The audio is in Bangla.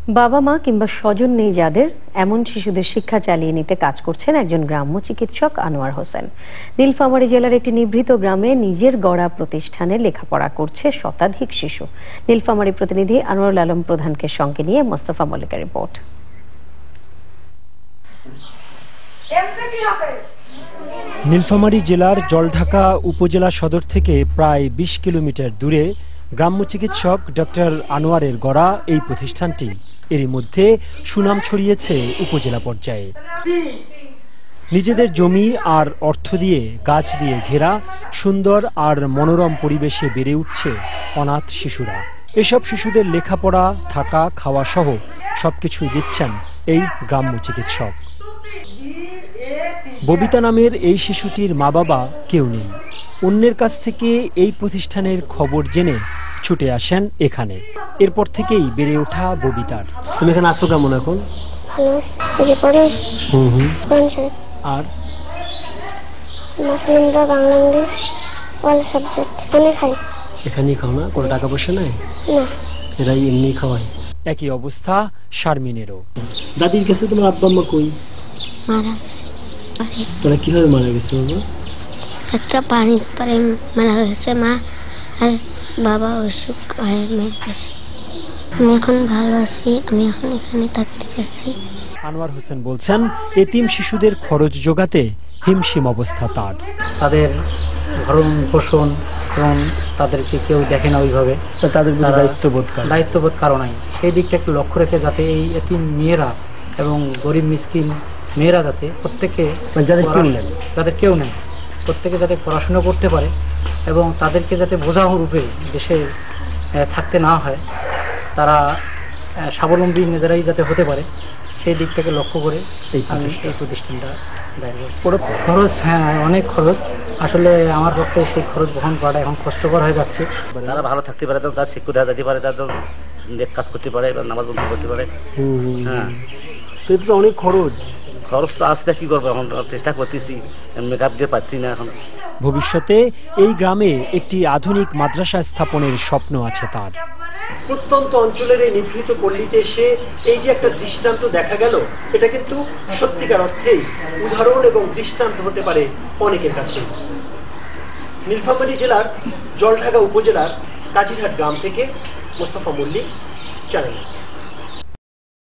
বাবা মা কিংবা স্বজন নেই যাদের, এমন শিশুদের শিক্ষা চালিয়ে নিতে কাজ করছেন একজন গ্রাম্য চিকিৎসক আনোয়ার হোসেন। নীলফামারী জেলার একটি নিভৃত গ্রামে নিজের গড়া প্রতিষ্ঠানে লেখাপড়া করছে শতাধিক শিশু। নীলফামারী প্রতিনিধি আনোয়ারুল আলম প্রধানকে সঙ্গে নিয়ে মোস্তফা মল্লিকের রিপোর্ট। নীলফামারী জেলার জলঢাকা উপজেলা সদর থেকে প্রায় ২০ কিলোমিটার দূরে গ্রাম্য চিকিৎসক ডক্টর আনোয়ারের গড়া এই প্রতিষ্ঠানটি এরই মধ্যে সুনাম ছড়িয়েছে উপজেলা পর্যায়ে। নিজেদের জমি আর অর্থ দিয়ে গাছ দিয়ে ঘেরা সুন্দর আর মনোরম পরিবেশে বেড়ে উঠছে অনাথ শিশুরা। এসব শিশুদের লেখাপড়া, থাকা, খাওয়া সহ সবকিছুই দিচ্ছেন এই গ্রাম্য চিকিৎসক। ববিতা নামের এই শিশুটির মা বাবা কেউ নেই। অন্যের কাছ থেকে এই প্রতিষ্ঠানের খবর জেনে ছুটে আসেন এখানে। এরপর থেকেই বেড়ে ওঠা ববিতার। তুমি এখানে আসো কেমন এখন? আর বাংলা ইংলিশ অল সাবজেক্ট এখানেই খাও না? কোনো টাকা পয়সা নাই? না, এরাই এমনি খাওয়ায়। একই অবস্থা শারমিনেরও। দাদির কাছে তোমার আব্বা আম্মা কই? মারা গেছে। তোরা কিভাবে মারা গেছে বাবা? একটা পানির পরে মারা গেছে মা, আর বাবা অসুখ হয়ে মেরে গেছে। আমি এখন ভালো আছি, আমি এখন এখানে থাকতে পারছি। আনোয়ার হোসেন বলছেন, এতিম শিশুদের খরচ জোগাতে হিমশিম অবস্থা তার। তাদের ভরণ পোষণ এবং তাদেরকে কেউ দেখে না ওইভাবে, তাদের দায়িত্ববোধ কারো নাই। সেই দিকটা একটু লক্ষ্য রেখে যাতে এই এতিম মেয়েরা এবং গরিব মিসকিন মেয়েরা যাতে প্রত্যেকে যাদের কেউ নেই প্রত্যেকে যাতে পড়াশুনো করতে পারে এবং তাদেরকে যাতে বোঝা রূপে দেশে থাকতে না হয়, তারা স্বাবলম্বী নিজেরাই যাতে হতে পারে, সেই দিকটাকে লক্ষ্য করে আমি এই প্রতিষ্ঠানটা দায়ী করছি। খরচ, হ্যাঁ অনেক খরচ। আসলে আমার পক্ষে সেই খরচ বহন করাটা এখন কষ্টকর হয়ে যাচ্ছে। তারা ভালো থাকতে পারে, তার শিক্ষা যেতে পারে, তাদের কাজ করতে পারে, নামাজ বন্ধ করতে পারে। হ্যাঁ, তো এটা তো অনেক খরচ। খরচ তো আসতে কি করবো, এখন চেষ্টা করতেছি, মেকআপ দিয়ে পাচ্ছি না এখন। ভবিষ্যতে এই গ্রামে একটি আধুনিক মাদ্রাসা স্থাপনের স্বপ্ন আছে তার। প্রত্যন্ত অঞ্চলের এই নিভৃত পল্লীতে এসে এই যে একটা দৃষ্টান্ত দেখা গেল, এটা কিন্তু সত্যিকার অর্থেই উদাহরণ এবং দৃষ্টান্ত হতে পারে অনেকের কাছে। নীলফামারী জেলার জলঢাকা উপজেলার কাজিরহাট গ্রাম থেকে মোস্তফা মল্লিক, চ্যানেল।